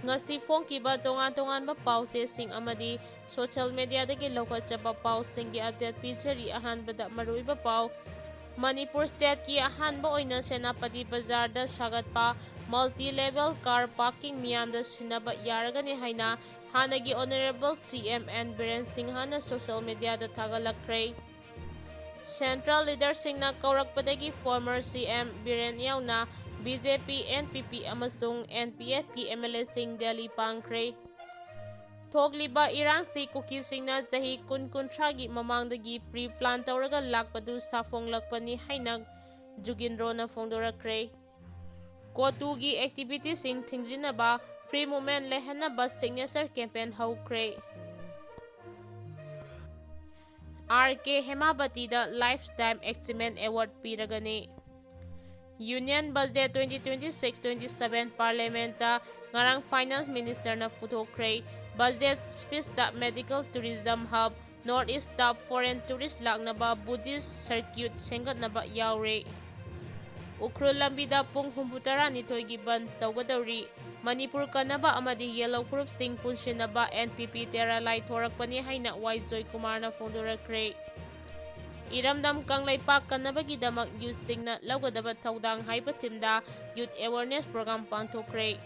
ngasi phongkiba tongan-tonganba pausesing amadi social media dagi lawkatjaba pausinggi update pijari ahanbada maruiba pau Manipur State ki ahanba oina Senapati Bazar da sagatpa multi-level car parking miyamda sinaba yaragani haina hanagi Honorable CM N Biren Singh hana social media da thagalakhre. Central leadersingna kaurakpadagi former CM Biren yauna BJP, NPP amasung NPF ki MLA sing Delhi pangkhre. Thogliba irang si Kuki singna jahi kun-kuntragi mamangdagi pre-plan tauraga lakpadu safonglakpani hainag Jugindro na phongdorakhre. Cotu gi activity sing Thingjinnaba free movement lehanaba signature campaign Hwkhre. RK Hemabati da Lifetime Achievement Award piragani. Union Budget 2026-27 Parliament ta ngarang Finance Minister na Hwkhre budget speech ta medical tourism hub Northeast ta foreign tourist laknaba Buddhist circuit sengatnaba yaure. Ukhru lambi da pung humputara nitoy ban tawgadawri Manipur kanaba amadi yellow group sing punsinaba NPP tera lai thorakpani haina Waijoy Kumar na phongdorakhre. Iramdam Kangla kanabagi-damak youth singna lawgadaba tawdang haiba timda youth awareness program pangthokre.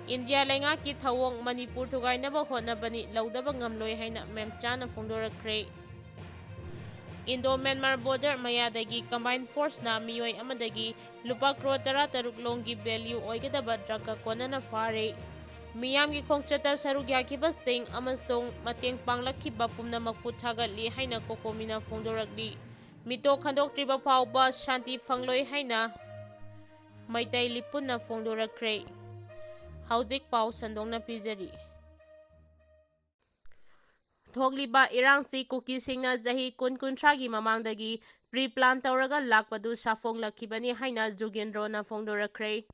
India lenga ki thawong Manipur thugainaba hotnabani lawdaba ngamloi haina memchana phongdorakhre. Indo-Myanmar border mayadagi combined force na miyoi amadagi lupa crore 13 longgi value oigadaba draka konana fare. Miyamgi khongchata saruk yakiba sing amasung mateng panglakiba pumnamakpu thagatli haina kokomina phongdorakli. Mitop Khndoktrib Faob shanti phangloi haina Meitei lipunna phongdorakhre. Haudik pau sandongna pijari. Thogliba irang si Kuki singna jahi kun-kuntragi mamangdagi pre-plan tauraga lakpadu safonglakibani haina Jugindro na phongdorakhre.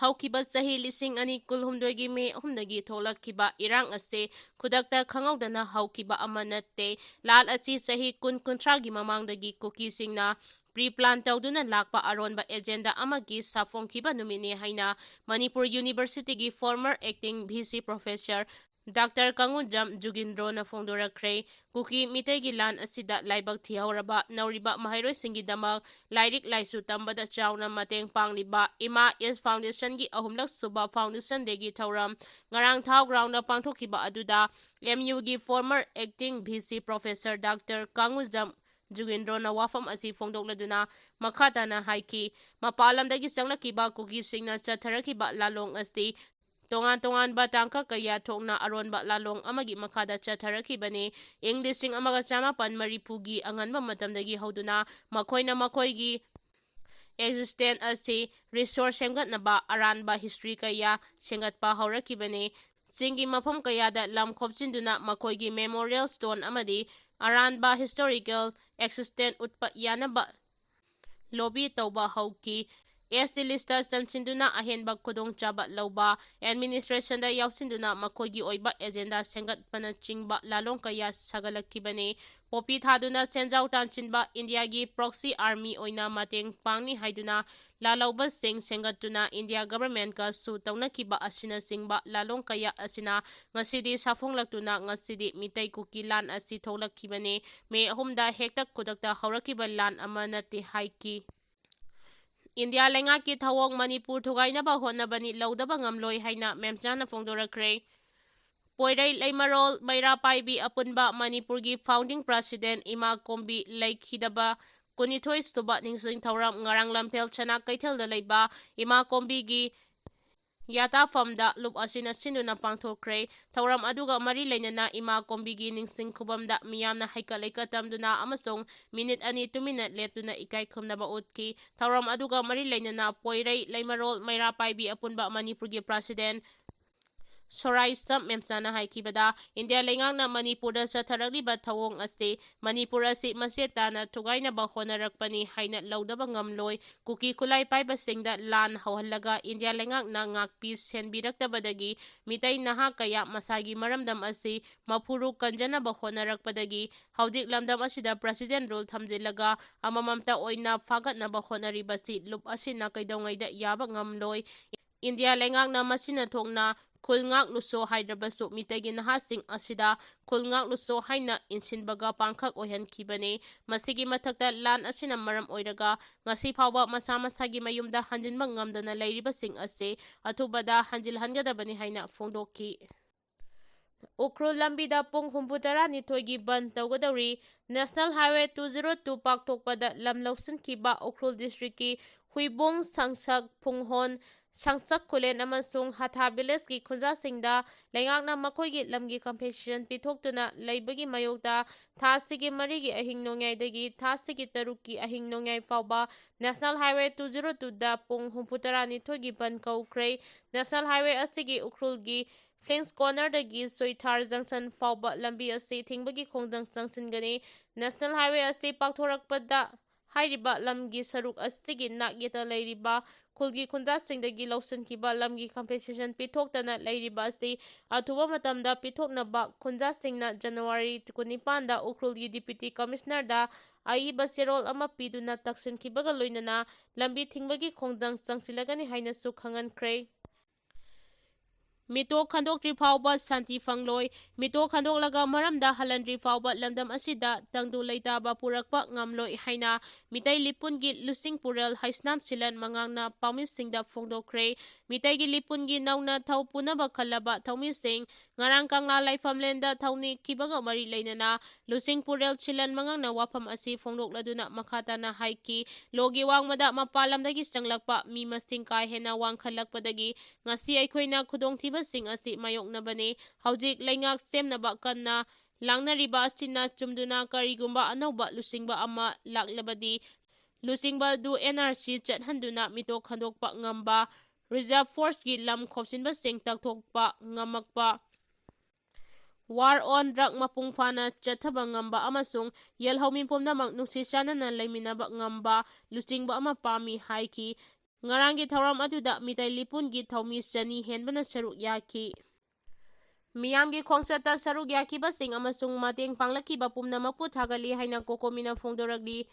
Haukiba chahi lising ani kulhumdoigi me humdagi tholakkiba irang ase khudakta khangawdana haukiba amanatte lal achi chahi kun-kuntragi mamangdagi Kuki singna pre-plan tawduna lakpa aronba agenda amagi safongkiba numine haina Manipur University gi former acting VC professor Dr. Kangujam Jugindro na phongdorakhre. Kuki Mitei Lan asida laibak thihauraba nauriba mahairoi singi damak lairik laisu tambada chauna mateng pangliba Ima Is Foundation gi ahumlak suba foundation degi thauram ngarang thau ground na pangthokiba aduda MU gi former acting VC professor Dr. Kangujam Jugindro na wafam asi phongdokladuna makhata na haiki mapalamdagi changlakiba Kuki singna chatharakiba lalong asti tongan-tongan ba tangka kaya thokna aronba lalong amagi makada chatharakibani Englishing amaga chamapan maripugi anganba matamdagi hauduna makoigi existent asi resource sengatnaba aranba history kaya sengatpa haurakibani chingi mafam kayada lam khopchinduna makoigi memorial stone amadi aranba historical existent utpa yanaba lobby tawba hauki ST lista sansinduna ahenba kudong chaba lawba administration da yausinduna makoigi oiba agenda sengat panachingba lalong kaya sagalakibane popi thaduna senjau tanchinba India gi proxy army oina mateng pangni haiduna lalawba sing sengatuna India government ka su tawnakiba asina singba lalong kaya asina ngasidi safonglakuna ngasidi Meitei Kuki Lan asi tholakibane me ahumda hektak kudakta haurakiba lan amanati haiki India lenga ki thawong Manipur thugainaba hotnabani lawdaba ngamloi haina memchana phongdorakhre. Poirai leimarol maira paibi apunba Manipur gi founding president Ima Kombi laikhidaba kunithoi stuba ningsing thauram ngarang lamphel chana kaithelda leiba Ima Kombi gi yata famda lup asina sinduna pangthokre thauram aduga mari leinana Ima Kombi gi ningsing khubamda miyamna haikalaika tamduna amasong minute ani 2 minute leptuna ikai khumnaba utki thauram aduga mari leinana poirai leimarol maira paibi apunba Manipur gi president Sorai Stamp Memsana haikibada India lengangna Manipurda satharakliba thawong ase Manipur asi masetana thugainaba honarakpani haina lawdaba ngamloi Kuki Kulai paiba singda lan hawhallaga India lengangna ngakpi senbiraktabadagi Meitei naha kaya masagi maramdam asi mapuru kanjanaba honarakpadagi haudik lamdam asida president rule thamjilaga amamamta oina fagatnaba honaribasi lup asina kaidongaida yaba ngamloi India Lengakna Masina Thongna Khulngak Luso Hydrabasu Mitegi Nahasing Asida Khulngak Luso Haina Insinbaga Pankak Oyan Kibane Masigi Matakta Lan Asina Maram Oiraga Ngasi Pawa Masama Sagi Mayumda Hanjin Mangamdana Lairibasing Ase Atubada Hanjil Hangadabani Haina Fondoki Ukhrul Lambida Pung Humputara Nitoigi Ban Taugadari National Highway 202 Paktokpada Lamlausan Kiba Ukhrul Districtki Huibung Sangsak Punghon Sangsak Kulen Amasung Hatha Village ki Khunja Singda Lengakna Makoigi Lamgi Competition Pitoktuna Laibagi Mayokta Thasigi Marigi Ahing Nongai Dagi Thasigi Taruki Ahing Nongai Faoba National Highway 202 da Pung Humputara Nitoigi Ban Hwkhre National Highway Asigi Ukhrulgi Flanks Corner dagi Soithar Junction Faoba Lambi Asi Thingbagi Khongdang Sangsingani National Highway Asti Paktorakpada Hairiba Lamgi Saruk Astigi Nagyeta Lairiba Kulgi Khunja Singdagi Lawson Kiba Lamgi Competition Pitoktana Lairiba Asti Atuba Matamda Pitoknaba Khunja Singna January 25da Ukhrulgi Deputy Commissioner da Aiba Serol Ama Piduna Taksin Kibaga Loinana Lambi Thingbagi Khongdang Sangsilagani Haina Sukhangankre Mitop Khndoktrib Faob Santi Fangloi Mitop Khandoklaga Maramda Halandri Faob Lamdam Asida Tangdu Leitaba Purakpa Ngamloi Haina Meitei Lipungi Lusing Purel Haisnam Silan Mangangna Paumisingda Phongdokhre Meitei Lipungi Nauna Thau Punaba Khalaba Thaumising Ngarang Kangla Laifamlenda Thauni Kibaga Mari Leinana Lusing Purel Silan Mangangna Wapam Asi Phongdokladuna Makhatana Haiki Logi Wangmada Mapalamdagi Changlakpa Mi Masting Kai Hena Wangkhalakpadagi Ngasi Aikoina Khudongthiba Sing Asi Mayoknabane Haujik Laingak Semnaba Kanna Langnariba Asina Chumduna Karigumba Anauba Lusingba Ama Laklabadi Lusingba Du NRC Chathanduna Mitop Khandokpa Ngamba Reserve Force Ki Lam Khopsinba Sing Takthokpa Ngamakpa War on Drug Mapung Fana Chathaba Ngamba Amasung Yelhawmin Pomnamak Nuksishana na Laiminaba Ngamba Lusingba Ama Pami Haiki Ngarangi Thauram Aduda Meitei Lipungi Thaumi Sani Henbana Saruk Yaki Miyamgi Khongsata Saruk Yaki Basing Amasung Mateng Panglakiba Pumnamapu Thagali Haina Kokomina Phongdoragli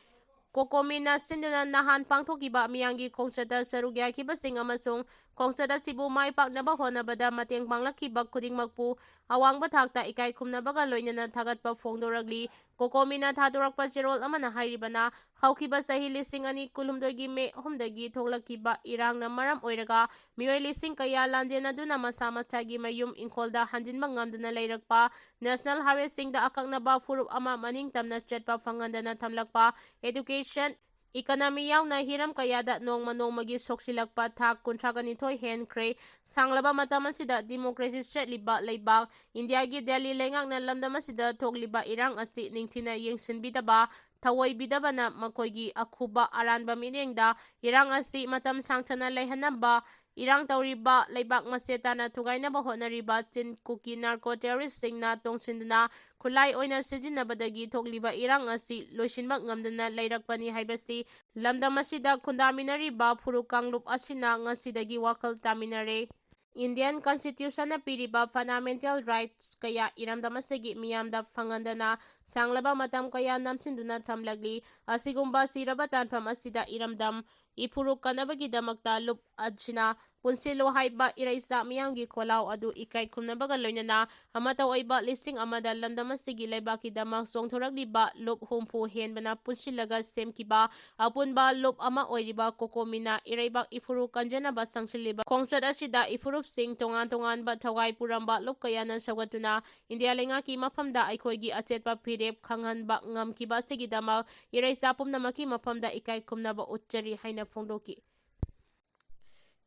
Kokomina Sinduna Nahan Pangthokiba Miyangi Khongsata Saruk Yaki Basing Amasung Khongsata Sibu Mai Paknaba Honabada Mateng Panglakiba Khudingmakpu Awangba Thakta Ikai Khumnabaga Loinana Thagatpa Phongdoragli Kokomina Thadorakpa Serol Amana Hairibana Hawkiba Sahi Lising Ani Kulumdogi Me Humdagi Thoklakiba Irangna Maram Oiraga Mioi Lising Kaya Lanjena Duna Masama Tagi Mayum Inkolda Hanjinba Ngamdana Leirakpa National Highway Singda Akaknaba Furup Ama Maning Tamna Chatpa Fangandana Thamlakpa Education Economy yauna hiram kayada nongmagi soksilakpa thak kuntraganithoi Haikhre sanglaba matamasida democracy chatliba leibak India gi Delhi lengakna lamdamasida thokliba irang asti ningthina yengsinbidaba thawai bidabana makoigi akhuba aranba minengda irang asti matam sangthana leihanaba irang tauriba leibak masetana thugainaba honariba chin kuki narco terrorist singna tongsindna khulai oina sijinabadagi thokliba irang asi loisinmak ngamdana leirakpani haibasi lamdamasida khundaminariba furukanglup asina ngasidagi wakal taminare Indian Constitution na piriba fundamental rights kaya iramdamasagi miyamda fangandana sanglaba matam kaya namsinduna thamlagli asigumba sirabatan pam asida iramdam ipuruk kanabagi damakta lup adsina punsilo haiba iraisa miyamgi kolaw adu ikai kumnabaga loinana amataw aiba listing amada lamdamasigi laibaki damak songthoragliba lup humpu henbana punsilaga semkiba apunba lup ama oiriba kokomina iraibak ifuruk kanjanaba sangsiliba khongsat asida ifuruk sing tongan ba thawai puramba lup kayana sagatuna India lengaki mafamda aikoigi achetpa phirep khanghanba ngamkiba sigi damak iraisa pumnamaki mafamda ikai kumnaba utchari haina Phongdoki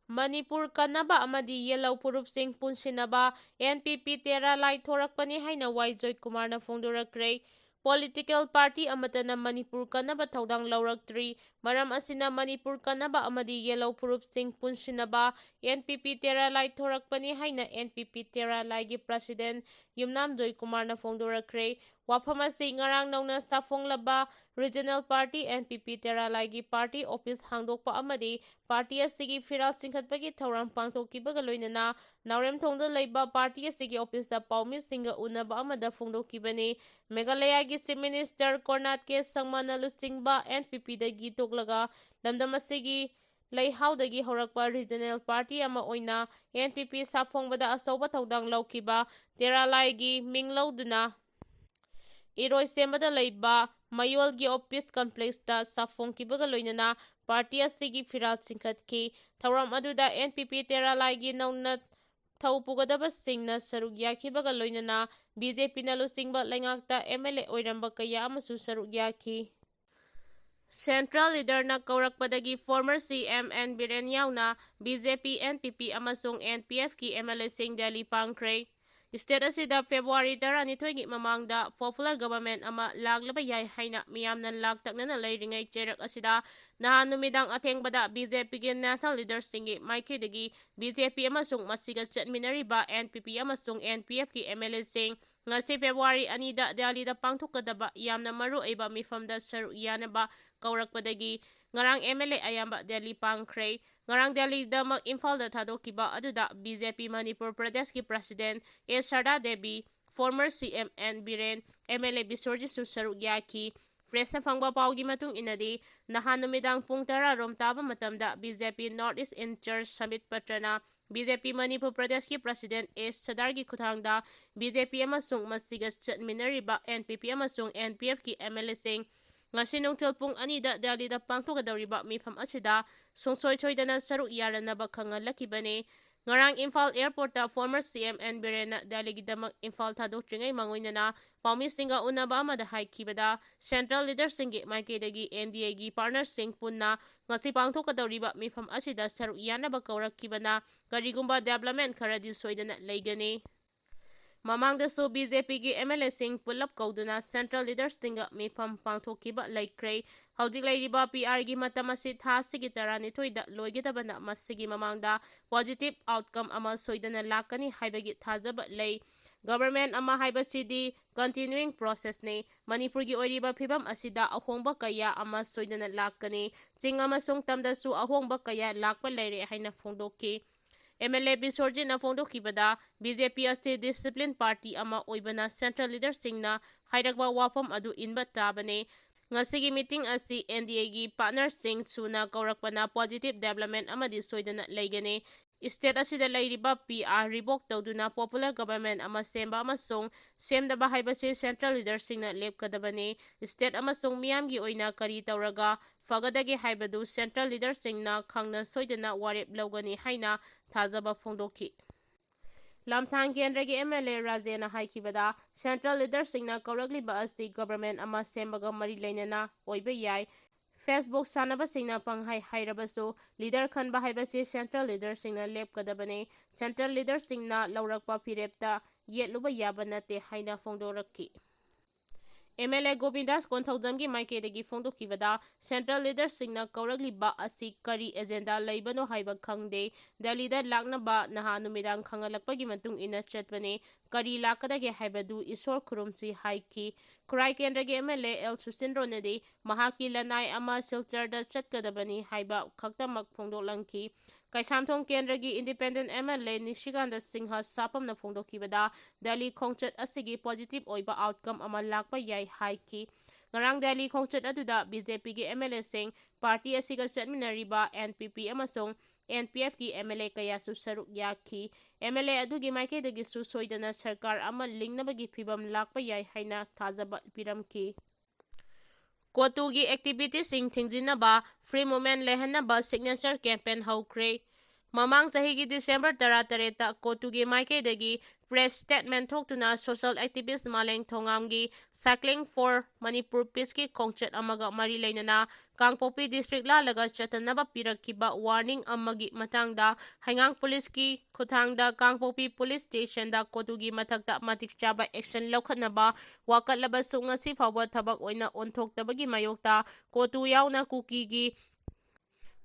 Manipur kanaba amadi yellow purup sing punsinaba NPP tera lai thorakpani haina Waijoy Kumarna Phongdorakre Political Party amatana Manipur kanaba thaudang lauraktri maram asina Manipur kanaba amadi yellow purup sing punsinaba NPP tera lai thorakpani haina NPP tera lai gi President Yumnam Doi Kumarna Phongdorakre wafam asi ngarang nauna safonglaba Regional Party NPP tera lai gi Party Office hangdokpa amadi Party asigi firal singkhatpagi thauram pangthokibaga loinana Naurem thongda leiba Party asigi office da paumi singa unaba amada Phongdokibani Meghalaya gi Chief Minister Kornat ke sangmana lusingba NPP da gi toklaga lamdam asigi ꯂꯩꯍꯥꯎꯗꯒꯤ ꯍꯧꯔꯛꯄ regional party ꯑꯃ ꯑꯣꯏꯅ NPP ꯁꯥꯐꯣꯡꯕꯗ ꯑꯆꯧꯕ ꯊꯧꯗꯥꯡ ꯂꯧꯈꯤꯕ ꯇꯦꯔꯥꯂꯥꯏꯒꯤ ꯃꯤꯡ ꯂꯧꯗꯨꯅ ꯏꯔꯣꯏꯁꯦꯝꯕꯗ ꯂꯩꯕ ꯃꯌꯣꯜꯒꯤ office ꯀꯝꯄ꯭ꯂꯦꯛꯁꯇ ꯁꯥꯐꯣꯡꯈꯤꯕꯒ ꯂꯣꯏꯅꯅ ꯄꯥꯔꯇꯤ ꯑꯁꯤꯒꯤ ꯐꯤꯔꯥꯜ ꯆꯤꯡꯈꯠꯈꯤ꯫ ꯊꯧꯔꯝ ꯑꯗꯨꯗ NPP ꯇꯦꯔꯥꯂꯥꯏꯒꯤ ꯅꯧꯅ ꯊꯧ ꯄꯨꯒꯗꯕꯁꯤꯡꯅ ꯁꯔꯨꯛ ꯌꯥꯈꯤꯕꯒ ꯂꯣꯏꯅꯅ BJPꯅ ꯂꯨꯆꯤꯡꯕ ꯂꯩꯉꯥꯛꯇ MLA ꯑꯣꯏꯔꯝꯕ ꯀꯌꯥ ꯑꯃꯁꯨ ꯁꯔꯨꯛ ꯌꯥꯈꯤ꯫ ꯁꯦꯟꯇ꯭ꯔꯦꯜ ꯂꯤꯗꯔꯅ ꯀꯧꯔꯛꯄꯗꯒꯤ ꯐꯣꯔꯃꯔ CM N Biren ꯌꯥꯎꯅ BJP, NPP ꯑꯃꯁꯨꯡ NPFꯀꯤ MLAꯁꯤꯡ ꯗꯦꯜꯂꯤ ꯄꯥꯡꯈ꯭ꯔꯦ꯫ ꯁ꯭ꯇꯦꯠ ꯑꯁꯤꯗ ꯐꯦꯕ꯭ꯔꯨꯋꯥꯔꯤ 12ꯒꯤ ꯃꯃꯥꯡꯗ ꯄꯣꯄꯨꯂꯔ ꯒꯚꯔꯟꯃꯦꯟꯠ ꯑꯃ ꯂꯥꯛꯂꯕ ꯌꯥꯏ ꯍꯥꯏꯅ ꯃꯤꯌꯥꯝꯅ ꯂꯥꯛꯇꯛꯅꯅ ꯂꯩꯔꯤꯉꯩ ꯆꯩꯔꯛ ꯑꯁꯤꯗ ꯅꯍꯥꯟ ꯅꯨꯃꯤꯗꯥꯡ ꯑꯊꯦꯡꯕꯗ BJPꯒꯤ ꯅꯦꯁꯅꯦꯜ ꯂꯤꯗꯔꯁꯤꯡꯒꯤ ꯃꯥꯏꯀꯩꯗꯒꯤ BJP ꯑꯃꯁꯨꯡ ꯃꯁꯤꯒ ꯆꯠꯃꯤꯟꯅꯔꯤꯕ NPP ꯑꯃꯁꯨꯡ NPFꯀꯤ MLAꯁꯤꯡ ꯉꯁꯤ ꯐꯦꯕ꯭ꯔꯨꯋꯥꯔꯤ 2ꯗ ꯗꯦꯜꯂꯤꯗ ꯄꯥꯡꯊꯣꯛꯀꯗꯕ ꯌꯥꯝꯅ ꯃꯔꯨꯑꯣꯏꯕ ꯃꯤꯐꯝꯗ ꯁꯔꯨꯛ ꯌꯥꯅꯕ ꯀꯧꯔꯛꯄꯗꯒꯤ ꯉꯔꯥꯡ MLA ꯑꯌꯥꯝꯕ ꯗꯦꯜꯂꯤ ꯄꯥꯡꯈ꯭ꯔꯦ꯫ ꯉꯔꯥꯡ ꯗꯦꯜꯂꯤꯗꯃꯛ ꯏꯝꯐꯥꯜꯗ ꯊꯥꯗꯣꯛꯈꯤꯕ ꯑꯗꯨꯗ BJP ꯃꯅꯤꯄꯨꯔ ꯄ꯭ꯔꯗꯦꯁꯀꯤ president A. Sharda Devi, former CM N Biren, MLA ꯕꯤꯁ꯭ꯋꯔꯖꯤꯠꯁꯨ ꯁꯔꯨꯛ ꯌꯥꯈꯤ꯫ ꯄ꯭ꯔꯦꯁꯅ ꯐꯪꯕ ꯄꯥꯎꯒꯤ ꯃꯇꯨꯡ ꯏꯟꯅꯗꯤ ꯅꯍꯥꯟ ꯅꯨꯃꯤꯗꯥꯡ ꯄꯨꯡ 10 ꯔꯣꯝ ꯇꯥꯕ ꯃꯇꯝꯗ BJP north east incharge Sambit ꯄꯇ꯭ꯔꯅ BJP ꯃꯅꯤꯄꯨꯔ ꯄ꯭ꯔꯗꯦꯁꯀꯤ ꯄ꯭ꯔꯁꯤꯗꯦꯟꯠ A. ꯁꯔꯗꯥꯔꯒꯤ ꯈꯨꯠꯊꯥꯡꯗ BJP ꯑꯃꯁꯨꯡ ꯃꯁꯤꯒ ꯆꯠꯃꯤꯟꯅꯔꯤꯕ NPP ꯑꯃꯁꯨꯡ NPFꯀꯤ MLAꯁꯤꯡ ꯉꯁꯤ ꯅꯨꯡꯊꯤꯜ ꯄꯨꯡ 2ꯗ ꯗꯦꯜꯂꯤꯗ ꯄꯥꯡꯊꯣꯛꯀꯗꯧꯔꯤꯕ ꯃꯤꯐꯝ ꯑꯁꯤꯗ ꯁꯨꯡꯁꯣꯏ ꯁꯣꯏꯗꯅ ꯁꯔꯨꯛ ꯌꯥꯔꯅꯕ ꯈꯪꯍꯜꯂꯛꯈꯤꯕꯅꯤ꯫ ꯉꯔꯥꯡ ꯏꯝꯐꯥꯜ ꯑꯦꯌꯔꯄꯣꯔꯠꯇ ꯐꯣꯔꯃꯔ CM N Birenꯅ ꯗꯦꯜꯂꯤꯒꯤꯗꯃꯛ ꯏꯝꯐꯥꯜ ꯊꯥꯗꯣꯛꯇ꯭ꯔꯤꯉꯩ ꯃꯥꯡꯑꯣꯏꯅꯅ ꯄꯥꯎꯃꯤꯁꯤꯡꯒ ꯎꯅꯕ ꯑꯃꯗ ꯍꯥꯏꯈꯤꯕꯗ ꯁꯦꯟꯇ꯭ꯔꯦꯜ ꯂꯤꯗꯔꯁꯤꯡꯒꯤ ꯃꯥꯏꯀꯩꯗꯒꯤ NDAꯒꯤ ꯄꯥꯔꯠꯅꯔꯁꯤꯡ ꯄꯨꯟꯅ ꯉꯁꯤ ꯄꯥꯡꯊꯣꯛꯀꯗꯧꯔꯤꯕ ꯃꯤꯐꯝ ꯑꯁꯤꯗ ꯁꯔꯨꯛ ꯌꯥꯅꯕ ꯀꯧꯔꯛꯈꯤꯕꯅ ꯀꯔꯤꯒꯨꯝꯕ ꯗꯦꯚꯂꯞꯃꯦꯟꯠ ꯈꯔꯗꯤ ꯁꯣꯏꯗꯅ ꯂꯩꯒꯅꯤ꯫ ꯃꯃꯥꯡꯗꯁꯨ BJPꯒꯤ MLAꯁꯤꯡ ꯄꯨꯜꯂꯞ ꯀꯧꯗꯨꯅ ꯁꯦꯟꯇ꯭ꯔꯦꯜ ꯂꯤꯗꯔꯁꯤꯡꯒ ꯃꯤꯐꯝ ꯄꯥꯡꯊꯣꯛꯈꯤꯕ ꯂꯩꯈ꯭ꯔꯦ꯫ ꯍꯧꯖꯤꯛ ꯂꯩꯔꯤꯕ PR ꯒꯤ ꯃꯇꯝ ꯑꯁꯤ ꯊꯥ ꯑꯁꯤꯒꯤ 12ꯗ ꯂꯣꯏꯒꯗꯕꯅ ꯃꯁꯤꯒꯤ ꯃꯃꯥꯡꯗ ꯄꯣꯖꯤꯇꯤꯕ ꯑꯥꯎꯠꯀꯝ ꯑꯃ ꯁꯣꯏꯗꯅ ꯂꯥꯛꯀꯅꯤ ꯍꯥꯏꯕꯒꯤ ꯊꯥꯖꯕ ꯂꯩ꯫ ꯒꯚꯔꯟꯃꯦꯟꯠ ꯑꯃ ꯍꯥꯏꯕꯁꯤꯗꯤ ꯀꯟꯇꯤꯅ꯭ꯌꯨꯏꯡ ꯄ꯭ꯔꯣꯁꯦꯁꯅꯤ꯫ ꯃꯅꯤꯄꯨꯔꯒꯤ ꯑꯣꯏꯔꯤꯕ ꯐꯤꯚꯝ ꯑꯁꯤꯗ ꯑꯍꯣꯡꯕ ꯀꯌꯥ ꯑꯃ ꯁꯣꯏꯗꯅ ꯂꯥꯛꯀꯅꯤ꯫ ꯆꯤꯡ ꯑꯃꯁꯨꯡ ꯇꯝꯗꯁꯨ ꯑꯍꯣꯡꯕ ꯀꯌꯥ ꯂꯥꯛꯄ ꯂꯩꯔꯦ ꯍꯥꯏꯅ ꯐꯣꯡꯗꯣꯛꯈꯤ꯫ MLA ꯕꯤꯁ꯭ꯋꯔꯖꯤꯠꯅ ꯐꯣꯡꯗꯣꯛꯈꯤꯕꯗ BJP ꯑꯁꯤ ꯗꯤꯁꯤꯄ꯭ꯂꯤꯟ ꯄꯥꯔꯇꯤ ꯑꯃ ꯑꯣꯏꯕꯅ ꯁꯦꯟꯇ꯭ꯔꯦꯜ ꯂꯤꯗꯔꯁꯤꯡꯅ ꯍꯥꯏꯔꯛꯄ ꯋꯥꯐꯝ ꯑꯗꯨ ꯏꯟꯕ ꯇꯥꯕꯅꯤ꯫ ꯉꯁꯤꯒꯤ ꯃꯤꯇꯤꯡ ꯑꯁꯤ NDAꯒꯤ ꯄꯥꯔꯠꯅꯔꯁꯤꯡ ꯁꯨꯅ ꯀꯧꯔꯛꯄꯅ ꯄꯣꯖꯤꯇꯤꯕ ꯗꯦꯚꯂꯞꯃꯦꯟꯠ ꯑꯃꯗꯤ ꯁꯣꯏꯗꯅ ꯂꯩꯒꯅꯤ꯫ ꯁ꯭ꯇꯦꯠ ꯑꯁꯤꯗ ꯂꯩꯔꯤꯕ PR ꯔꯤꯚꯣꯛ ꯇꯧꯗꯨꯅ ꯄꯣꯄꯨꯂꯔ ꯒꯚꯔꯟꯃꯦꯟꯠ ꯑꯃ ꯁꯦꯝꯕ ꯑꯃꯁꯨꯡ ꯁꯦꯝꯗꯕ ꯍꯥꯏꯕꯁꯤ ꯁꯦꯟꯇ꯭ꯔꯦꯜ ꯂꯤꯗꯔꯁꯤꯡꯅ ꯂꯦꯞꯀꯗꯕꯅꯤ꯫ ꯁ꯭ꯇꯦꯠ ꯑꯃꯁꯨꯡ ꯃꯤꯌꯥꯝꯒꯤ ꯑꯣꯏꯅ ꯀꯔꯤ ꯇꯧꯔꯒ ꯐꯒꯗꯒꯦ ꯍꯥꯏꯕꯗꯨ ꯁꯦꯟꯇ꯭ꯔꯦꯜ ꯂꯤꯗꯔꯁꯤꯡꯅ ꯈꯪꯅ ꯁꯣꯏꯗꯅ ꯋꯥꯔꯦꯞ ꯂꯧꯒꯅꯤ ꯍꯥꯏꯅ ꯊꯥꯖꯕ ꯐꯣꯡꯗꯣꯛꯈꯤ꯫ ꯂꯝꯁꯥꯡ ꯀꯦꯟꯗ꯭ꯔꯒꯤ MLA ꯔꯥꯖꯦꯅ ꯍꯥꯏꯈꯤꯕꯗ ꯁꯦꯟꯇ꯭ꯔꯦꯜ ꯂꯤꯗꯔꯁꯤꯡꯅ ꯀꯧꯔꯛꯂꯤꯕ ꯑꯁꯤ ꯒꯚꯔꯟꯃꯦꯟꯠ ꯑꯃ ꯁꯦꯝꯕꯒ ꯃꯔꯤ ꯂꯩꯅꯅ ꯑꯣꯏꯕ ꯌꯥꯏ꯫ ꯐꯦꯁꯕꯨꯛ ꯁꯥꯟꯅꯕꯁꯤꯡꯅ ꯄꯪꯍꯥꯏ ꯍꯥꯏꯔꯕꯁꯨ ꯂꯤꯗꯔ ꯈꯟꯕ ꯍꯥꯏꯕꯁꯤ ꯁꯦꯟꯇ꯭ꯔꯦꯜ ꯂꯤꯗꯔꯁꯤꯡꯅ ꯂꯦꯞꯀꯗꯕꯅꯤ꯫ ꯁꯦꯟꯇ꯭ꯔꯦꯜ ꯂꯤꯗꯔꯁꯤꯡꯅ ꯂꯧꯔꯛꯄ ꯐꯤꯔꯦꯞꯇ ꯌꯦꯠꯂꯨꯕ ꯌꯥꯕ ꯅꯠꯇꯦ ꯍꯥꯏꯅ ꯐꯣꯡꯗꯣꯔꯛꯈꯤ꯫ MLA ꯒꯣꯕꯤꯟꯗꯥꯁ ꯀꯣꯟꯊꯧꯖꯝꯒꯤ ꯃꯥꯏꯀꯩꯗꯒꯤ ꯐꯣꯡꯗꯣꯛꯈꯤꯕꯗ ꯁꯦꯟꯇ꯭ꯔꯦꯜ ꯂꯤꯗꯔꯁꯤꯡꯅ ꯀꯧꯔꯛꯂꯤꯕ ꯑꯁꯤ ꯀꯔꯤ ꯑꯦꯖꯦꯟꯗꯥ ꯂꯩꯕꯅꯣ ꯍꯥꯏꯕ ꯈꯪꯗꯦ꯫ ꯗꯦꯜꯂꯤꯗ ꯂꯥꯛꯅꯕ ꯅꯍꯥꯟ ꯅꯨꯃꯤꯗꯥꯡ ꯈꯪꯍꯜꯂꯛꯄꯒꯤ ꯃꯇꯨꯡ ꯏꯟꯅ ꯆꯠꯄꯅꯤ꯫ ꯀꯔꯤ ꯂꯥꯛꯀꯗꯒꯦ ꯍꯥꯏꯕꯗꯨ ꯏꯁꯣꯔ ꯈꯨꯔꯨꯝꯁꯤ ꯍꯥꯏꯈꯤ꯫ ꯈꯨꯔꯥꯏ ꯀꯦꯟꯗ꯭ꯔꯒꯤ MLA L. ꯁꯨꯁꯤꯟꯗ꯭ꯔꯣꯅꯗꯤ ꯃꯍꯥꯛꯀꯤ ꯂꯅꯥꯏ ꯑꯃ ꯁꯤꯜꯆꯔꯗ ꯆꯠꯀꯗꯕꯅꯤ ꯍꯥꯏꯕ ꯈꯛꯇꯃꯛ ꯐꯣꯡꯗꯣꯛꯂꯝꯈꯤ꯫ ꯀꯩꯁꯥꯝꯊꯣꯡ ꯀꯦꯟꯗ꯭ꯔꯒꯤ ꯏꯟꯗꯤꯄꯦꯟꯗꯦꯟꯠ MLA ꯅꯤꯁꯤꯀꯥꯟꯇ ꯁꯤꯡꯍ ꯁꯥꯄꯝꯅ ꯐꯣꯡꯗꯣꯛꯈꯤꯕꯗ ꯗꯦꯜꯂꯤ ꯈꯣꯡꯆꯠ ꯑꯁꯤꯒꯤ ꯄꯣꯖꯤꯇꯤꯕ ꯑꯣꯏꯕ ꯑꯥꯎꯠꯀꯝ ꯑꯃ ꯂꯥꯛꯄ ꯌꯥꯏ ꯍꯥꯏꯈꯤ꯫ ꯉꯔꯥꯡ ꯗꯦꯜꯂꯤ ꯈꯣꯡꯆꯠ ꯑꯗꯨꯗ BJPꯒꯤ MLAꯁꯤꯡ, ꯄꯥꯔꯇꯤ ꯑꯁꯤꯒ ꯆꯠꯃꯤꯟꯅꯔꯤꯕ NPP ꯑꯃꯁꯨꯡ NPFꯀꯤ MLA ꯀꯌꯥꯁꯨ ꯁꯔꯨꯛ ꯌꯥꯈꯤ꯫ MLA ꯑꯗꯨꯒꯤ ꯃꯥꯏꯀꯩꯗꯒꯤꯁꯨ ꯁꯣꯏꯗꯅ ꯁꯔꯀꯥꯔ ꯑꯃ ꯂꯤꯡꯅꯕꯒꯤ ꯐꯤꯚꯝ ꯂꯥꯛꯄ ꯌꯥꯏ ꯍꯥꯏꯅ ꯊꯥꯖꯕ ꯄꯤꯔꯝꯈꯤ꯫ ꯀꯣꯇꯨꯒꯤ ꯑꯦꯛꯇꯤꯚꯤꯇꯤꯁꯤꯡ ꯊꯤꯡꯖꯤꯟꯅꯕ ꯐ꯭ꯔꯤ ꯃꯨꯚꯃꯦꯟꯠ ꯂꯩꯍꯟꯅꯕ ꯁꯤꯒꯅꯦꯆꯔ ꯀꯦꯝꯄꯦꯟ ꯍꯧꯈ꯭ꯔꯦ꯫ ꯃꯃꯥꯡ ꯆꯍꯤꯒꯤ ꯗꯤꯁꯦꯝꯕꯔ 18ꯇ ꯀꯣꯇꯨꯒꯤ ꯃꯥꯏꯀꯩꯗꯒꯤ ꯄ꯭ꯔꯦꯁ ꯁ꯭ꯇꯦꯠꯃꯦꯟꯠ ꯊꯣꯛꯇꯨꯅ ꯁꯣꯁꯤꯌꯦꯜ ꯑꯦꯛꯇꯤꯚꯤꯁꯠ ꯃꯥꯂꯦꯡ ꯊꯣꯉꯥꯝꯒꯤ ꯁꯥꯏꯀ꯭ꯂꯤꯡ ꯐꯣꯔ ꯃꯅꯤꯄꯨꯔ ꯄꯤꯁꯀꯤ ꯈꯣꯡꯆꯠ ꯑꯃꯒ ꯃꯔꯤ ꯂꯩꯅꯅ ꯀꯥꯡꯄꯣꯛꯄꯤ ꯗꯤꯁꯇ꯭ꯔꯤꯛ ꯂꯥꯜꯂꯒ ꯆꯠꯇꯅꯕ ꯄꯤꯔꯛꯈꯤꯕ ꯋꯥꯔꯅꯤꯡ ꯑꯃꯒꯤ ꯃꯇꯥꯡꯗ ꯍꯩꯉꯥꯡ ꯄꯨꯂꯤꯁꯀꯤ ꯈꯨꯠꯊꯥꯡꯗ ꯀꯥꯡꯄꯣꯛꯄꯤ ꯄꯨꯂꯤꯁ ꯁ꯭ꯇꯦꯁꯟꯗ ꯀꯣꯇꯨꯒꯤ ꯃꯊꯛꯇ ꯃꯇꯤꯛ ꯆꯥꯕ ꯑꯦꯛꯁꯟ ꯂꯧꯈꯠꯅꯕ ꯋꯥꯀꯠꯂꯕꯁꯨ ꯉꯁꯤ ꯐꯥꯎꯕ ꯊꯕꯛ ꯑꯣꯏꯅ ꯑꯣꯟꯊꯣꯛꯇꯕꯒꯤ ꯃꯥꯌꯣꯛꯇ ꯀꯣꯇꯨ ꯌꯥꯎꯅ ꯀꯨꯀꯤꯒꯤ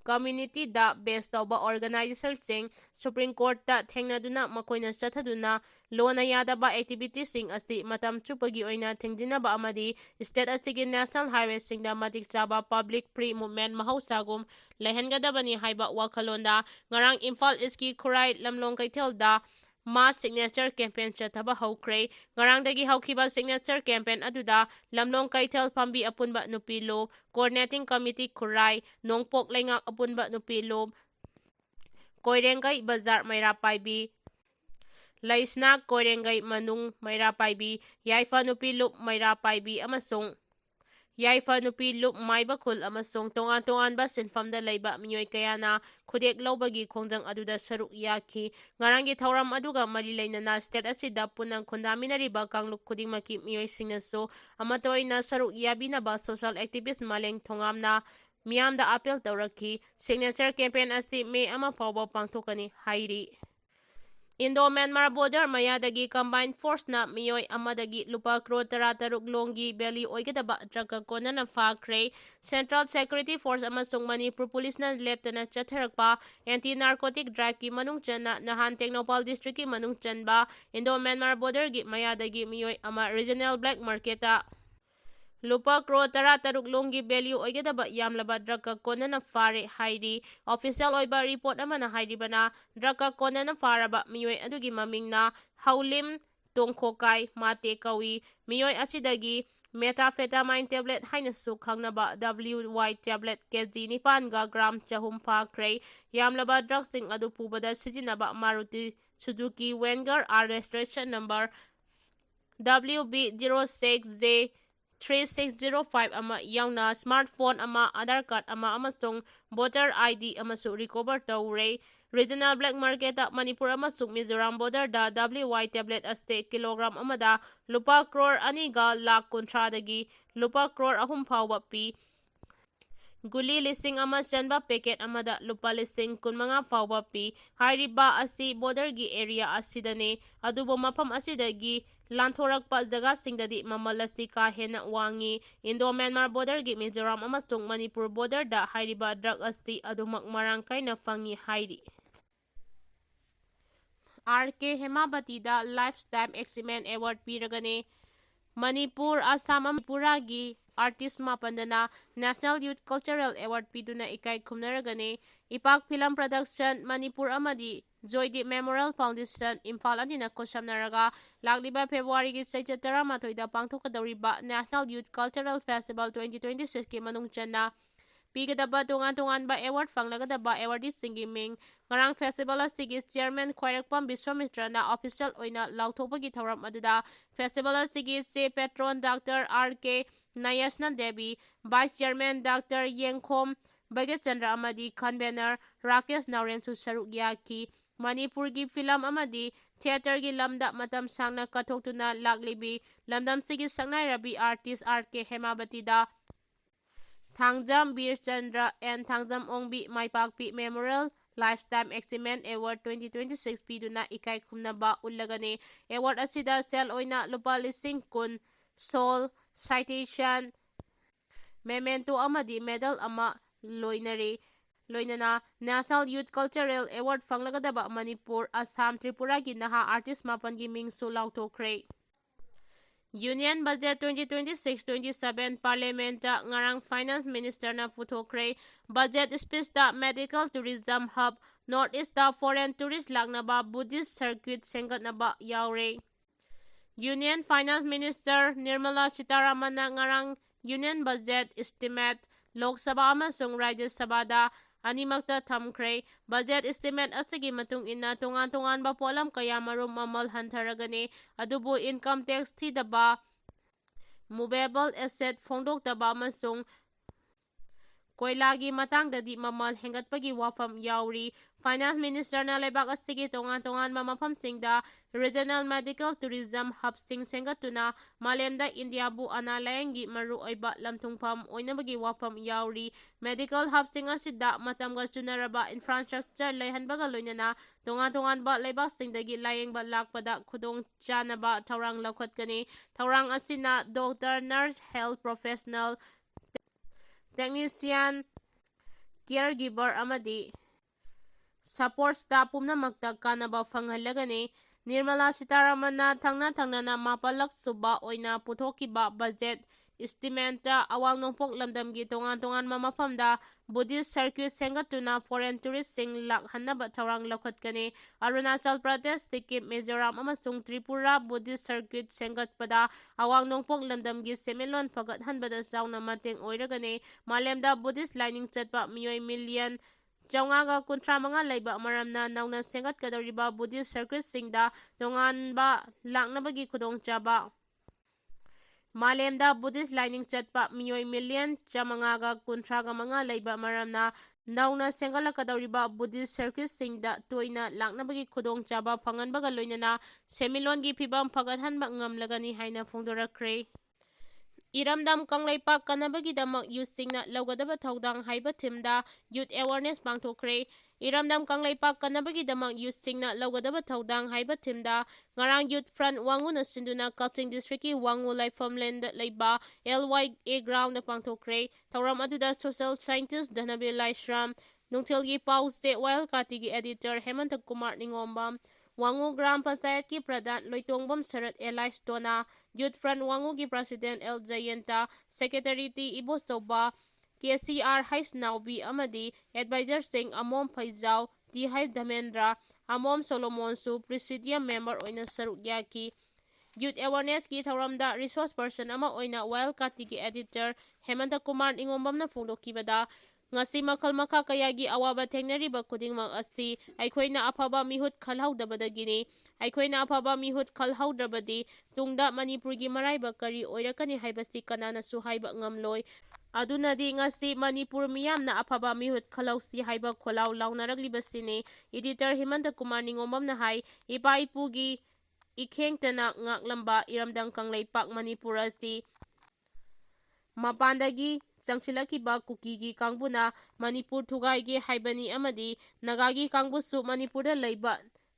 ꯀꯝꯃ꯭ꯌꯨꯅꯤꯇꯤꯗ ꯕꯦꯖ ꯇꯧꯕ ꯑꯣꯔꯒꯅꯥꯏꯖꯦꯁꯟꯁꯤꯡ ꯁꯨꯄ꯭ꯔꯤꯝ ꯀꯣꯔꯠꯇ ꯊꯦꯡꯅꯗꯨꯅ ꯃꯈꯣꯏꯅ ꯆꯠꯊꯗꯨꯅ ꯂꯣꯅ ꯌꯥꯗꯕ ꯑꯦꯛꯇꯤꯚꯤꯇꯤꯁꯤꯡ ꯑꯁꯤ ꯃꯇꯝ ꯆꯨꯞꯄꯒꯤ ꯑꯣꯏꯅ ꯊꯤꯡꯖꯤꯟꯅꯕ ꯑꯃꯗꯤ ꯁ꯭ꯇꯦꯠ ꯑꯁꯤꯒꯤ ꯅꯦꯁꯅꯦꯜ ꯍꯥꯏꯋꯦꯁꯤꯡꯗ ꯃꯇꯤꯛ ꯆꯥꯕ ꯄꯕ꯭ꯂꯤꯛ ꯐ꯭ꯔꯤ ꯃꯨꯚꯃꯦꯟꯠ ꯃꯍꯧꯁꯥꯒꯨꯝ ꯂꯩꯍꯟꯒꯗꯕꯅꯤ ꯍꯥꯏꯕ ꯋꯥꯈꯜꯂꯣꯟꯗ ꯉꯔꯥꯡ ꯏꯝꯐꯥꯜ ꯏꯁꯀꯤ ꯈꯨꯔꯥꯏ ꯂꯝꯂꯣꯡ ꯀꯩꯊꯦꯜꯗ mass signature campaign chathaba hawkhre ngarangdagi hawkhiba signature campaign aduda lamlong kaithel phambi apunba nupi lob coordinating committee khurai nongpok lengak apunba nupi lob koirengai bazar maira paibi laisnak koirengai manung maira paibi yaifa nupi lup maira paibi amasung yaifa nupi lup maiba khul amasung tongan tongan ba sinfamda leiba miyoi kayana khudek lobagi khongjang aduda saruk yaki ngarangi thauram aduga mari leinana state asida punang khundaminariba kangluk khudingmaki miyoi singnaso amatoina saruk yabinaba social activist maleng thongamna miyamda appeal tawraki signature campaign asi May ama fawba pangthokani hairi Indo-Myanmar border mayadagi combined force na miyoi amadagi lupa crore 13 longgi belly oigadaba drugka konana Hwkhre Central Security Force amasung Manipur Police na leptana chatharakpa anti-narcotic drive ki manung channa nahan Technopal District ki manung chanba Indo-Myanmar border gi mayadagi miyoi ama regional black marketa lupa crore 13 longgi value oigadaba yamlaba drugka konana fare hairi official oiba report amana hairibana drugka konana faraba miyoi adugi mamingna haulim tongkhokai mate kawi miyoi asidagi methamphetamine tablet hainasu khangnaba WY tablet kg 9 ga gram chahum Hwkhre yamlaba drug sing adu pubada sijinaba Maruti Suzuki Wenger R registration number WB06J 3605 ama yauna smartphone ama Aadhaar card ama amasung voter ID amasu recover tawre regional black market Manipur amasung Mizoram border da WY tablet aste kilogram amada lupa crore aniga lakh kuntradagi lupa crore ahum fawba pi guli lising ama chanba packet amada lupa lising kunmanga fawba pi hairiba asi border gi area asidane adubo mafam asidagi lanthorakpa jaga singdadi mamalasi ka hena wangi Indo-Myanmar border gi Mizoram amasung Manipur border da hairiba drug asti adumak marang kaina fangi hairi RK Hemabati da Lifetime Achievement Award piragane Manipur Assam Manipuragi artist mapandana National Youth Cultural Award piduna ikai khumnaragane Ipak Film Production Manipur amadi Joydeep Memorial Foundation Imphal adina kosamnaraga lagliba February gi Chaicha 13 da pangthokadawriba National Youth Cultural Festival 2026 ki manung channa pigadaba tongan ba award fanglagadaba awardees singi ming ngarang festival asigi chairman khwairakpam Biswamitra na official oina lauthopagi thauram aduda festival asigi se patron Dr. RK Nayasna Devi vice chairman Dr. Yengkhom Bagachandra amadi convener Rakesh Naurem su saruk yaki Manipur gi film amadi theater gi lamda matam sangna kathoktuna laglibi lamdam sigi sangnai rabi artist RK Hemabati da Thangjam Bir Chandra and Thangjam Ongbi Maipakpi Memorial Lifetime Achievement Award 2026 piduna ikai khumnaba ullagane award asida sel oina lupa lising kun sol citation memento amadi medal ama loinana National Youth Cultural Award fanglagadaba Manipur Assam Tripura gi naha artist mapan gi mingsu lauthokre Union Budget 2026-27 Parliament ngarang Finance Minister na Hwkhre Budget Speech da Medical Tourism Hub Northeast da Foreign Tourist lagnaba Buddhist Circuit sengatnaba yaure Union Finance Minister Nirmala Sitharaman ngarang Union Budget Estimate Lok Sabha amasung Rajya Sabha da animakta thamkhre budget estimate asigi matung inna tongan ba polam kaya marum mamal hantaragane adubu income tax thidaba movable asset phongdoktaba amasung koilagi matangdadi mamal hengatpagi wafam yauri Finance Minister na lebak asigi tongan ba mafamsingda regional medical tourism hubsing sengatuna malemda India bu analayanggi maru oiba lamthungpham oinabagi wafam yauri medical hubsing asida matamga chunaraba infrastructure leihanbaga loinana tongan ba lebaksingdagi layengba lakpada khudong chanaba thaurang laukhatkani thaurang asina doctor nurse health professional technician caregiver amadi support staff pumnamakta kanaba fanghalagane Nirmala Sitharaman na thangnana mapalak suba oina puthokiba budget ꯏꯁꯇꯤꯃꯦꯟꯇ ꯑꯋꯥꯡ ꯅꯣꯡꯄꯣꯛ ꯂꯝꯗꯝꯒꯤ ꯇꯣꯉꯥꯟ ꯇꯣꯉꯥꯟꯕ ꯃꯐꯝꯗ ꯕꯨddhist ꯁꯔꯀ꯭ꯌꯨꯠ ꯁꯦꯝꯒꯠꯇꯨꯅ foreign ꯇꯨꯔꯤꯁꯁꯤꯡ ꯂꯥꯛꯍꯟꯅꯕ ꯊꯧꯔꯥꯡ ꯂꯧꯈꯠꯀꯅꯤ꯫ ꯑꯔꯨꯅꯥꯆꯜ ꯄ꯭ꯔꯗꯦꯁ, ꯁꯤꯛꯀꯤꯝ, ꯃꯤꯖꯣꯔꯥꯝ ꯑꯃꯁꯨꯡ ꯇ꯭ꯔꯤꯄꯨꯔꯥ ꯕꯨddhist ꯁꯔꯀ꯭ꯌꯨꯠ ꯁꯦꯝꯒꯠꯄꯗ ꯑꯋꯥꯡ ꯅꯣꯡꯄꯣꯛ ꯂꯝꯗꯝꯒꯤ ꯁꯦꯟꯃꯤꯠꯂꯣꯟ ꯐꯒꯠꯍꯟꯕꯗ ꯆꯥꯎꯅ ꯃꯇꯦꯡ ꯑꯣꯏꯔꯒꯅꯤ꯫ ꯃꯥꯂꯦꯝꯗ ꯕꯨddhist ꯂꯥꯏꯅꯤꯡ ꯆꯠꯄ ꯃꯤꯑꯣꯏ ꯃꯤꯂꯤꯌꯟ 535 ꯂꯩꯕ ꯃꯔꯝꯅ ꯅꯧꯅ ꯁꯦꯝꯒꯠꯀꯗꯧꯔꯤꯕ ꯕꯨddhist ꯁꯔꯀ꯭ꯌꯨꯠꯁꯤꯡꯗ ꯇꯣꯉꯥꯟꯕ ꯂꯥꯛꯅꯕꯒꯤ ꯈꯨꯗꯣꯡꯆꯥꯕ ꯃꯥꯂꯦꯝꯗ ꯕꯨddhist ꯂꯥꯏꯅꯤꯡ ꯆꯠꯄ ꯃꯤꯑꯣꯏ ꯃꯤꯂꯤꯌꯟ 535 ꯂꯩꯕ ꯃꯔꯝꯅ ꯅꯧꯅ ꯁꯦꯝꯒꯠꯂꯛꯀꯗꯧꯔꯤꯕ ꯕꯨddhist ꯁꯔꯀ꯭ꯌꯨꯠꯁꯤꯡꯗ ꯇꯣꯏꯅ ꯂꯥꯛꯅꯕꯒꯤ ꯈꯨꯗꯣꯡꯆꯥꯕ ꯐꯪꯍꯟꯕꯒ ꯂꯣꯏꯅꯅ ꯁꯦꯟꯃꯤꯠꯂꯣꯟꯒꯤ ꯐꯤꯚꯝ ꯐꯒꯠꯍꯟꯕ ꯉꯝꯂꯒꯅꯤ ꯍꯥꯏꯅ ꯐꯣꯡꯗꯣꯔꯛꯈ꯭ꯔꯦ꯫ ꯏꯔꯝꯗꯝ ꯀꯪꯂꯩꯄꯥꯛ ꯀꯟꯅꯕꯒꯤꯗꯃꯛ ꯌꯨꯠꯁꯤꯡꯅ ꯂꯧꯒꯗꯕ ꯊꯧꯗꯥꯡ ꯍꯥꯏꯕ ꯊꯤꯝꯗ ꯌꯨꯠ ꯑꯦꯋꯥꯔꯅꯦꯁ ꯄꯥꯡꯊꯣꯛꯈ꯭ꯔꯦ꯫ ꯏꯔꯝꯗꯝ ꯀꯪꯂꯩꯄꯥꯛ ꯀꯟꯅꯕꯒꯤꯗꯃꯛ ꯌꯨꯠꯁꯤꯡꯅ ꯂꯧꯒꯗꯕ ꯊꯧꯗꯥꯡ ꯍꯥꯏꯕ ꯊꯤꯝꯗ ꯉꯔꯥꯡ ꯌꯨꯠ ꯐ꯭ꯔꯟꯠ ꯋꯥꯡꯉꯨꯅ ꯁꯤꯟꯗꯨꯅ ꯀꯛꯆꯤꯡ ꯗꯤꯁꯇ꯭ꯔꯤꯛꯀꯤ ꯋꯥꯡꯉꯨ ꯂꯥꯏꯐꯝꯂꯦꯟꯗ ꯂꯩꯕ LYA ꯒ꯭ꯔꯥꯎꯟꯗ ꯄꯥꯡꯊꯣꯛꯈ꯭ꯔꯦ꯫ ꯊꯧꯔꯝ ꯑꯗꯨꯗ ꯁꯣꯁꯤꯌꯦꯜ ꯁꯥꯏꯟꯇꯤꯁꯠ ꯙꯅꯕꯤꯔ ꯂꯥꯏꯁ꯭ꯔꯝ, ꯅꯨꯡꯊꯤꯜꯒꯤ ꯄꯥꯎꯆꯦ ꯋꯥꯌꯦꯜꯀꯥꯇꯤꯒꯤ ꯑꯦꯗꯤꯇꯔ ꯍꯦꯃꯟꯇꯀꯨꯃꯥꯔ ꯅꯤꯉꯣꯝꯕꯝ, ꯋꯥꯡꯉꯨ ꯒ꯭ꯔꯥꯝ ꯄꯟꯆꯥꯌꯠꯀꯤ pradhan Loitongbam Sarat alias Tona, youth front ꯋꯥꯡꯉꯨꯒꯤ president L Jayanta, secretary T Ibochouba, KCR ꯍꯩꯁ ꯅꯥꯎꯕꯤ ꯑꯃꯗꯤ ꯑꯦꯗꯚꯥꯏꯖꯔꯁꯤꯡ ꯑꯃꯣꯝ ꯐꯩꯖꯥꯎ, T ꯍꯩꯁ ꯙꯃꯦꯟꯗ꯭ꯔ, ꯑꯃꯣꯝ ꯁꯣꯂꯣꯃꯣꯟꯁꯨ ꯄ꯭ꯔꯤꯁꯤꯗꯤꯌꯝ ꯃꯦꯝꯕꯔ ꯑꯣꯏꯅ ꯁꯔꯨꯛ ꯌꯥꯈꯤ꯫ ꯌꯨꯠ ꯑꯦꯋꯥꯔꯅꯦꯁꯀꯤ ꯊꯧꯔꯝꯗ ꯔꯤꯁꯣꯔꯁ ꯄꯔꯁꯟ ꯑꯃ ꯑꯣꯏꯅ ꯋꯥꯌꯦꯜꯀꯥꯇꯤꯒꯤ ꯑꯦꯗꯤꯇꯔ ꯍꯦꯃꯟꯇꯀꯨꯃꯥꯔ ꯅꯤꯉꯣꯝꯕꯝꯅ ꯐꯣꯡꯗꯣꯛꯈꯤꯕꯗ ꯉꯁꯤ ꯃꯈꯜ ꯃꯈꯥ ꯀꯌꯥꯒꯤ ꯑꯋꯥꯕ ꯊꯦꯡꯅꯔꯤꯕ ꯈꯨꯗꯤꯡꯃꯛ ꯑꯁꯤ ꯑꯩꯈꯣꯏꯅ ꯑꯐꯕ ꯃꯤꯍꯨꯠ ꯈꯜꯍꯧꯗꯕꯗꯒꯤꯅꯤ꯫ ꯑꯩꯈꯣꯏꯅ ꯑꯐꯕ ꯃꯤꯍꯨꯠ ꯈꯜꯍꯧꯗ꯭ꯔꯕꯗꯤ ꯇꯨꯡꯗ ꯃꯅꯤꯄꯨꯔꯒꯤ ꯃꯔꯥꯏꯕꯛ ꯀꯔꯤ ꯑꯣꯏꯔꯛꯀꯅꯤ ꯍꯥꯏꯕꯁꯤ ꯀꯅꯥꯅꯁꯨ ꯍꯥꯏꯕ ꯉꯝꯂꯣꯏ꯫ ꯑꯗꯨꯅꯗꯤ ꯉꯁꯤ ꯃꯅꯤꯄꯨꯔ ꯃꯤꯌꯥꯝꯅ ꯑꯐꯕ ꯃꯤꯍꯨꯠ ꯈꯜꯍꯧꯁꯤ ꯍꯥꯏꯕ ꯈꯣꯜꯂꯥꯎ ꯂꯥꯎꯅꯔꯛꯂꯤꯕꯁꯤꯅꯤ꯫ ꯏꯗꯤꯇꯔ ꯍꯦꯃꯟꯇꯀꯨꯃꯥꯔ ꯅꯤꯉꯣꯝꯕꯝꯅ ꯍꯥꯏ ꯏꯄꯥ ꯏꯄꯨꯒꯤ ꯏꯈꯦꯡꯇꯅ ꯉꯥꯛꯂꯝꯕ ꯏꯔꯝꯗꯝ ꯀꯪꯂꯩꯄꯥꯛ ꯃꯅꯤꯄꯨꯔ ꯑꯁꯤ ꯃꯄꯥꯟꯗꯒꯤ ꯆꯪꯁꯤꯜꯂꯛꯈꯤꯕ ꯀꯨꯀꯤꯒꯤ ꯀꯥꯡꯕꯨꯅ ꯃꯅꯤꯄꯨꯔ ꯊꯨꯒꯥꯏꯒꯦ ꯍꯥꯏꯕꯅꯤ ꯑꯃꯗꯤ ꯅꯥꯒꯥꯒꯤ ꯀꯥꯡꯕꯨꯁꯨ ꯃꯅꯤꯄꯨꯔꯗ ꯂꯩꯕ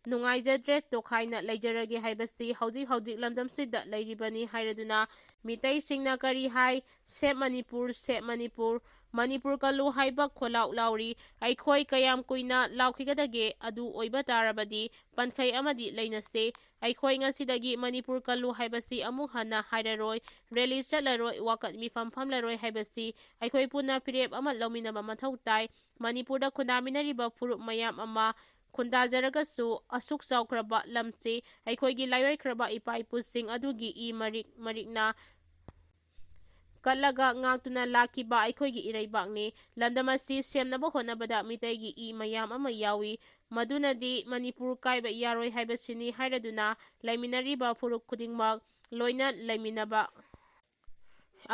ꯅꯨꯡꯉꯥꯏꯖꯗ꯭ꯔꯦ, ꯇꯣꯈꯥꯏꯅ ꯂꯩꯖꯔꯒꯦ ꯍꯥꯏꯕꯁꯤ ꯍꯧꯖꯤꯛ ꯂꯝꯗꯝꯁꯤꯗ ꯂꯩꯔꯤꯕꯅꯤ ꯍꯥꯏꯔꯗꯨꯅ ꯃꯤꯇꯩꯁꯤꯡꯅ ꯀꯔꯤ ꯍꯥꯏ? ꯁꯦꯞ ꯃꯅꯤꯄꯨꯔ, ꯁꯦꯞ ꯃꯅꯤꯄꯨꯔ, ꯃꯅꯤꯄꯨꯔ ꯀꯜꯂꯨ ꯍꯥꯏꯕ ꯈꯣꯜꯂꯥꯎ ꯂꯥꯎꯔꯤ꯫ ꯑꯩꯈꯣꯏ ꯀꯌꯥꯝ ꯀꯨꯏꯅ ꯂꯥꯎꯈꯤꯒꯗꯒꯦ? ꯑꯗꯨ ꯑꯣꯏꯕ ꯇꯥꯔꯕꯗꯤ ꯄꯟꯈꯩ ꯑꯃꯗꯤ ꯂꯩꯅꯁꯦ꯫ ꯑꯩꯈꯣꯏ ꯉꯁꯤꯗꯒꯤ ꯃꯅꯤꯄꯨꯔ ꯀꯜꯂꯨ ꯍꯥꯏꯕꯁꯤ ꯑꯃꯨꯛ ꯍꯟꯅ ꯍꯥꯏꯔꯔꯣꯏ, ꯔꯦꯂꯤ ꯆꯠꯂꯔꯣꯏ, ꯋꯥꯀꯠ ꯃꯤꯐꯝ ꯐꯝꯂꯔꯣꯏ ꯍꯥꯏꯕꯁꯤ ꯑꯩꯈꯣꯏ ꯄꯨꯟꯅ ꯐꯤꯔꯦꯞ ꯑꯃ ꯂꯧꯃꯤꯟꯅꯕ ꯃꯊꯧ ꯇꯥꯏ꯫ ꯃꯅꯤꯄꯨꯔꯗ ꯈꯨꯟꯗꯥꯃꯤꯟꯅꯔꯤꯕ ꯐꯨꯔꯨꯞ ꯃꯌꯥꯝ ꯑꯃ ꯈꯨꯟꯗꯥꯖꯔꯒꯁꯨ ꯑꯁꯨꯛ ꯆꯥꯎꯈ꯭ꯔꯕ ꯂꯝꯁꯤ ꯑꯩꯈꯣꯏꯒꯤ ꯂꯥꯏꯑꯣꯏꯈ꯭ꯔꯕ ꯏꯄꯥ ꯏꯄꯨꯁꯤꯡ ꯑꯗꯨꯒꯤ ꯏ ꯃꯔꯤꯛ ꯃꯔꯤꯛꯅ ꯀꯠꯂꯒ ꯉꯥꯛꯇꯨꯅ ꯂꯥꯛꯈꯤꯕ ꯑꯩꯈꯣꯏꯒꯤ ꯏꯔꯩꯕꯥꯛꯅꯤ꯫ ꯂꯝꯗꯝ ꯑꯁꯤ ꯁꯦꯝꯅꯕ ꯍꯣꯠꯅꯕꯗ ꯃꯤꯇꯩꯒꯤ ꯏ ꯃꯌꯥꯝ ꯑꯃ ꯌꯥꯎꯏ꯫ ꯃꯗꯨꯅꯗꯤ ꯃꯅꯤꯄꯨꯔ ꯀꯥꯏꯕ ꯌꯥꯔꯣꯏ ꯍꯥꯏꯕꯁꯤꯅꯤ ꯍꯥꯏꯔꯗꯨꯅ ꯂꯩꯃꯤꯟꯅꯔꯤꯕ ꯐꯨꯔꯨꯞ ꯈꯨꯗꯤꯡꯃꯛ ꯂꯣꯏꯅ ꯂꯩꯃꯤꯟꯅꯕ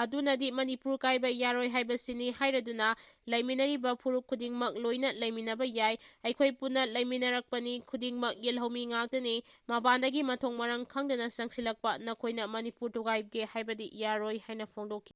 ꯑꯗꯨꯅꯗꯤ ꯃꯅꯤꯄꯨꯔ ꯀꯥꯏꯕ ꯌꯥꯔꯣꯏ ꯍꯥꯏꯕꯁꯤꯅꯤ ꯍꯥꯏꯔꯗꯨꯅ ꯂꯩꯃꯤꯟꯅꯔꯤꯕ ꯐꯨꯔꯨꯞ ꯈꯨꯗꯤꯡꯃꯛ ꯂꯣꯏꯅ ꯂꯩꯃꯤꯟꯅꯕ ꯌꯥꯏ꯫ ꯑꯩꯈꯣꯏ ꯄꯨꯟꯅ ꯂꯩꯃꯤꯟꯅꯔꯛꯄꯅꯤ, ꯈꯨꯗꯤꯡꯃꯛ ꯌꯦꯜꯍꯧꯃꯤ ꯉꯥꯛꯇꯅꯤ꯫ ꯃꯄꯥꯟꯗꯒꯤ ꯃꯊꯣꯡ ꯃꯔꯝ ꯈꯪꯗꯅ ꯆꯪꯁꯤꯜꯂꯛꯄ ꯅꯈꯣꯏꯅ ꯃꯅꯤꯄꯨꯔ ꯊꯨꯒꯥꯏꯒꯦ ꯍꯥꯏꯕꯗꯤ ꯌꯥꯔꯣꯏ ꯍꯥꯏꯅ ꯐꯣꯡꯗꯣꯛꯈꯤ꯫